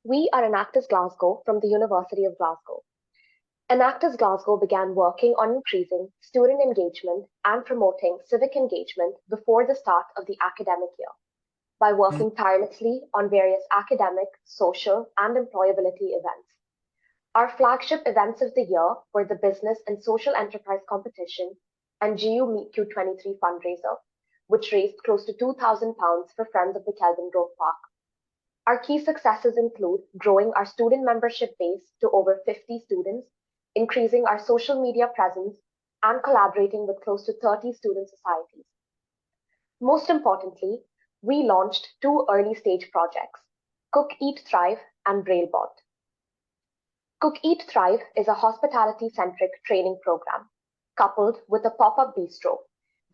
We are Enactus Glasgow from the University of Glasgow. Enactus Glasgow began working on increasing student engagement and promoting civic engagement before the start of the academic year by working tirelessly on various academic, social, and employability events. Our flagship events of the year were the Business and Social Enterprise Competition and GU Meet Q23 fundraiser, which raised close to £2,000 for Friends of the Kelvin Grove Park. Our key successes include growing our student membership base to over 50 students, increasing our social media presence, and collaborating with close to 30 student societies. Most importantly, we launched two early-stage projects, Cook, Eat, Thrive and Braillebot. Cook, Eat, Thrive is a hospitality-centric training program, coupled with a pop-up bistro,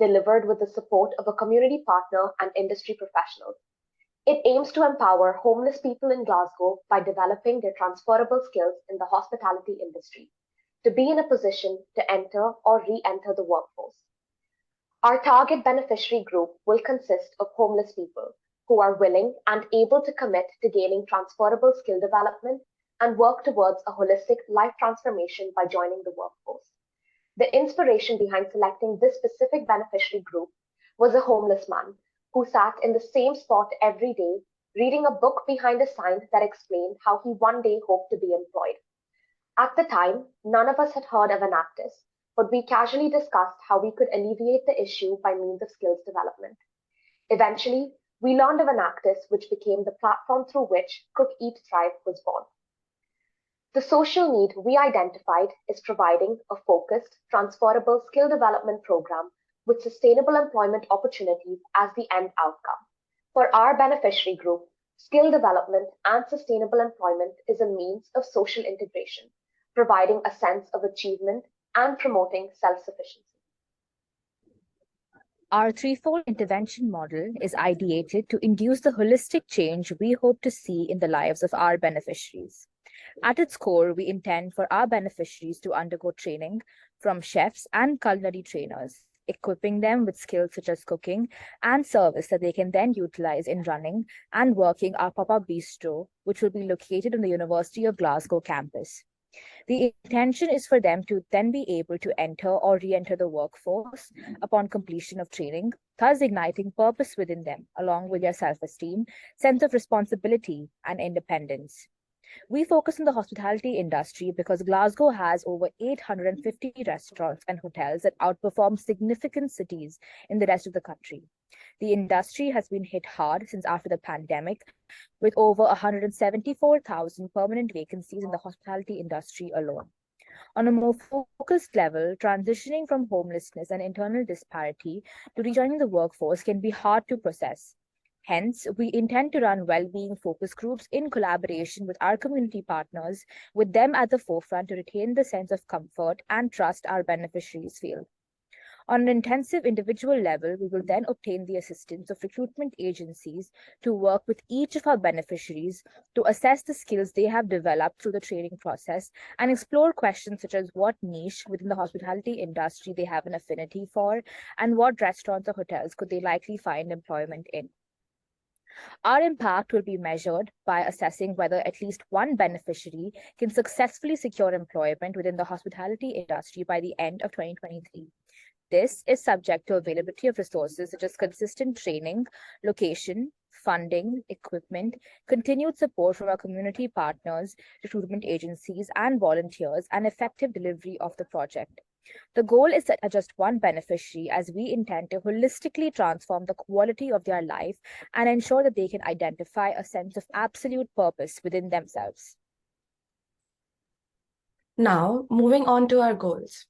delivered with the support of a community partner and industry professionals. It aims to empower homeless people in Glasgow by developing their transferable skills in the hospitality industry to be in a position to enter or re-enter the workforce. Our target beneficiary group will consist of homeless people who are willing and able to commit to gaining transferable skill development and work towards a holistic life transformation by joining the workforce. The inspiration behind selecting this specific beneficiary group was a homeless man who sat in the same spot every day, reading a book behind a sign that explained how he one day hoped to be employed. At the time, none of us had heard of Enactus, but we casually discussed how we could alleviate the issue by means of skills development. Eventually, we learned of Enactus, which became the platform through which Cook, Eat, Thrive was born. The social need we identified is providing a focused, transferable skill development program with sustainable employment opportunities as the end outcome. For our beneficiary group, skill development and sustainable employment is a means of social integration, providing a sense of achievement and promoting self-sufficiency. Our threefold intervention model is ideated to induce the holistic change we hope to see in the lives of our beneficiaries. At its core, we intend for our beneficiaries to undergo training from chefs and culinary trainers, equipping them with skills such as cooking and service that they can then utilize in running and working our pop-up bistro, which will be located on the University of Glasgow campus. The intention is for them to then be able to enter or re-enter the workforce upon completion of training, thus igniting purpose within them, along with their self-esteem, sense of responsibility, and independence. We focus on the hospitality industry because Glasgow has over 850 restaurants and hotels that outperform significant cities in the rest of the country. The industry has been hit hard since after the pandemic, with over 174,000 permanent vacancies in the hospitality industry alone. On a more focused level, transitioning from homelessness and internal disparity to rejoining the workforce can be hard to process. Hence, we intend to run well-being focus groups in collaboration with our community partners, with them at the forefront to retain the sense of comfort and trust our beneficiaries feel. On an intensive individual level, we will then obtain the assistance of recruitment agencies to work with each of our beneficiaries to assess the skills they have developed through the training process and explore questions such as what niche within the hospitality industry they have an affinity for and what restaurants or hotels could they likely find employment in. Our impact will be measured by assessing whether at least one beneficiary can successfully secure employment within the hospitality industry by the end of 2023. This is subject to availability of resources such as consistent training, location, funding, equipment, continued support from our community partners, recruitment agencies, and volunteers, and effective delivery of the project. The goal is to adjust one beneficiary as we intend to holistically transform the quality of their life and ensure that they can identify a sense of absolute purpose within themselves. Now, moving on to our goals.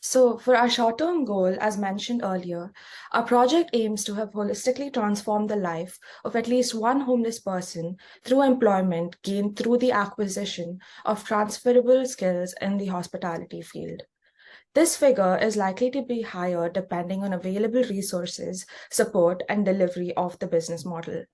So for our short-term goal, as mentioned earlier, our project aims to have holistically transformed the life of at least one homeless person through employment gained through the acquisition of transferable skills in the hospitality field. This figure is likely to be higher depending on available resources, support, and delivery of the business model.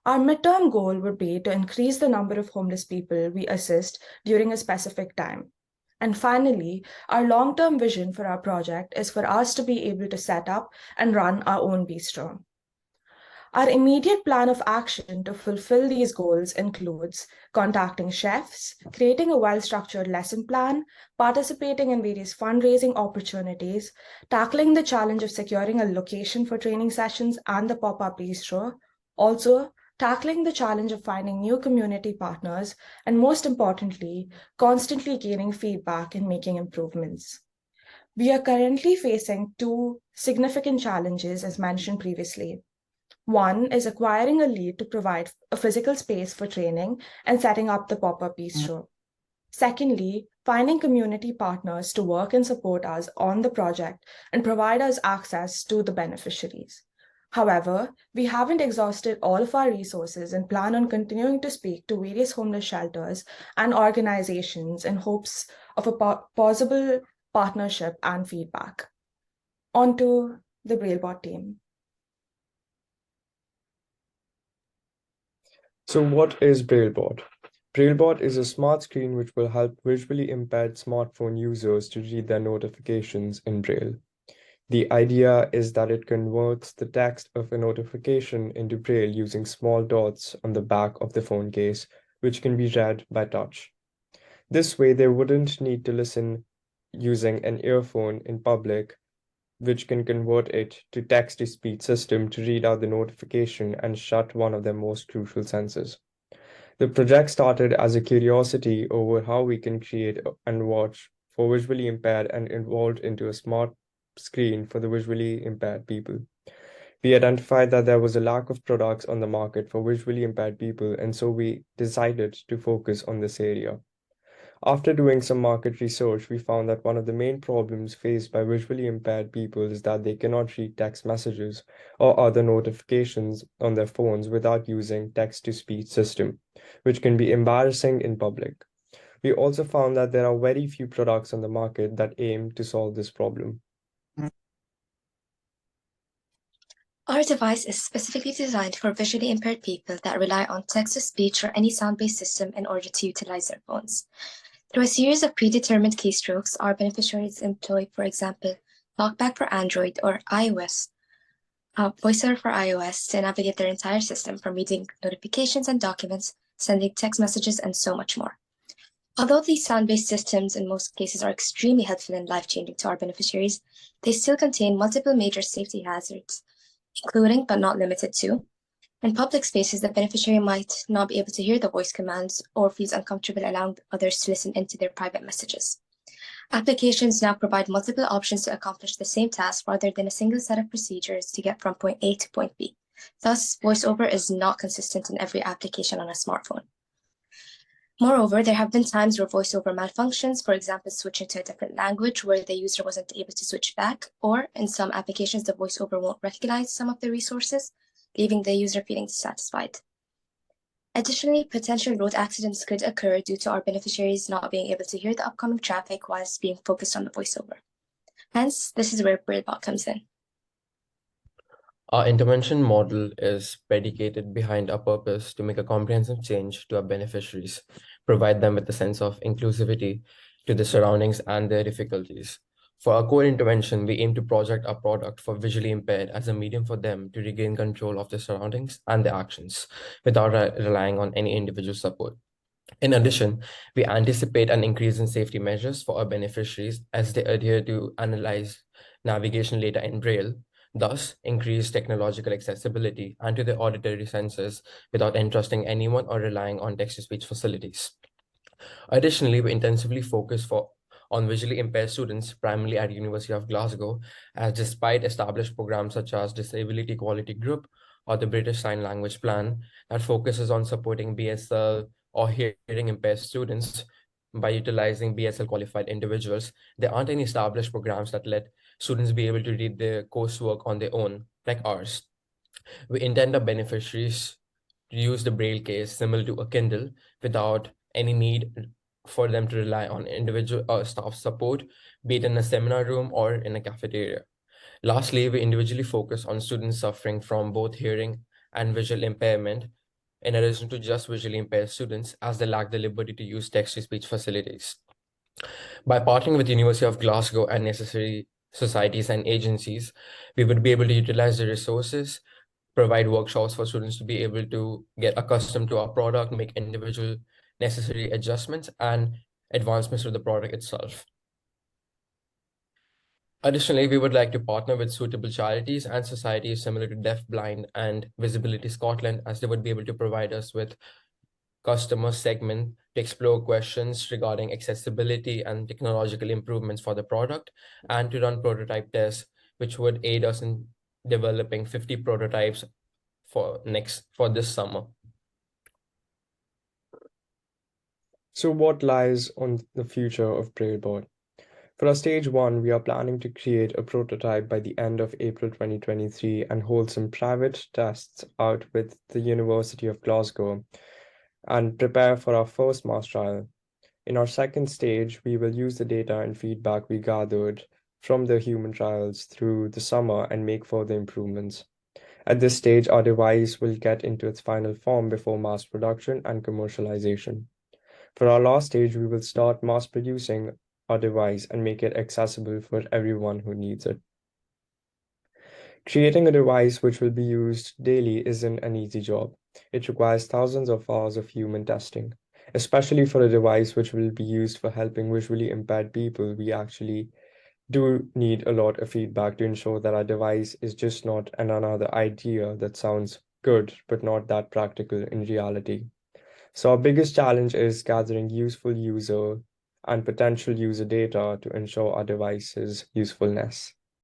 Our midterm goal would be to increase the number of homeless people we assist during a specific time. And finally, our long-term vision for our project is for us to be able to set up and run our own bistro. Our immediate plan of action to fulfill these goals includes contacting chefs, creating a well-structured lesson plan, participating in various fundraising opportunities, tackling the challenge of securing a location for training sessions and the pop-up bistro, also tackling the challenge of finding new community partners, and most importantly, constantly gaining feedback and making improvements. We are currently facing two significant challenges, as mentioned previously. One is acquiring a lead to provide a physical space for training and setting up the pop-up bistro. Secondly, finding community partners to work and support us on the project and provide us access to the beneficiaries. However, we haven't exhausted all of our resources and plan on continuing to speak to various homeless shelters and organizations in hopes of a possible partnership and feedback. On to the BrailleBot team. So what is BrailleBot? BrailleBot is a smart screen which will help visually impaired smartphone users to read their notifications in Braille. The idea is that it converts the text of a notification into Braille using small dots on the back of the phone case, which can be read by touch. This way, they wouldn't need to listen using an earphone in public, which can convert it to text-to-speech system to read out the notification and shut one of their most crucial senses. The project started as a curiosity over how we can create and watch for visually impaired and evolved into a smart screen for the visually impaired people. We identified that there was a lack of products on the market for visually impaired people, and so we decided to focus on this area. After doing some market research, we found that one of the main problems faced by visually impaired people is that they cannot read text messages or other notifications on their phones without using text-to-speech system, which can be embarrassing in public. We also found that there are very few products on the market that aim to solve this problem. Our device is specifically designed for visually impaired people that rely on text-to-speech or any sound-based system in order to utilize their phones. Through a series of predetermined keystrokes, our beneficiaries employ, for example, TalkBack for Android or iOS, VoiceOver for iOS to navigate their entire system from reading notifications and documents, sending text messages, and so much more. Although these sound-based systems in most cases are extremely helpful and life-changing to our beneficiaries, they still contain multiple major safety hazards, including but not limited to, in public spaces, the beneficiary might not be able to hear the voice commands or feels uncomfortable allowing others to listen into their private messages. Applications now provide multiple options to accomplish the same task rather than a single set of procedures to get from point A to point B. Thus, VoiceOver is not consistent in every application on a smartphone. Moreover, there have been times where VoiceOver malfunctions, for example, switching to a different language where the user wasn't able to switch back, or in some applications, the VoiceOver won't recognize some of the resources, leaving the user feeling dissatisfied. Additionally, potential road accidents could occur due to our beneficiaries not being able to hear the upcoming traffic whilst being focused on the voiceover. Hence, this is where BrailleBot comes in. Our intervention model is predicated behind our purpose to make a comprehensive change to our beneficiaries, provide them with a sense of inclusivity to the surroundings and their difficulties. For our core intervention, we aim to project our product for visually impaired as a medium for them to regain control of their surroundings and their actions without relying on any individual support. In addition, we anticipate an increase in safety measures for our beneficiaries as they adhere to analyze navigation data in Braille, thus increase technological accessibility and to the auditory senses without entrusting anyone or relying on text-to-speech facilities. Additionally, we intensively focus on visually impaired students, primarily at University of Glasgow, as despite established programs such as Disability Equality Group or the British Sign Language Plan that focuses on supporting BSL or hearing impaired students by utilizing BSL qualified individuals, there aren't any established programs that let students be able to read their coursework on their own, like ours. We intend our beneficiaries to use the Braille case similar to a Kindle without any need for them to rely on individual staff support, be it in a seminar room or in a cafeteria. Lastly, we individually focus on students suffering from both hearing and visual impairment, in addition to just visually impaired students, as they lack the liberty to use text-to-speech facilities. By partnering with the University of Glasgow and necessary societies and agencies, we would be able to utilize the resources provide workshops for students to be able to get accustomed to our product, make individual necessary adjustments and advancements to the product itself. Additionally, we would like to partner with suitable charities and societies similar to Deaf, Blind, and Visibility Scotland, as they would be able to provide us with customer segment to explore questions regarding accessibility and technological improvements for the product, and to run prototype tests, which would aid us in developing 50 prototypes for this summer. So what lies on the future of BrailleBot? For our stage 1, we are planning to create a prototype by the end of April 2023 and hold some private tests out with the University of Glasgow and prepare for our first mass trial. In our second stage, we will use the data and feedback we gathered from the human trials through the summer and make further improvements. At this stage, our device will get into its final form before mass production and commercialization. For our last stage, we will start mass producing our device and make it accessible for everyone who needs it. Creating a device which will be used daily isn't an easy job. It requires thousands of hours of human testing, especially for a device which will be used for helping visually impaired people. We actually do need a lot of feedback to ensure that our device is just not another idea that sounds good, but not that practical in reality. So our biggest challenge is gathering useful user and potential user data to ensure our device's usefulness.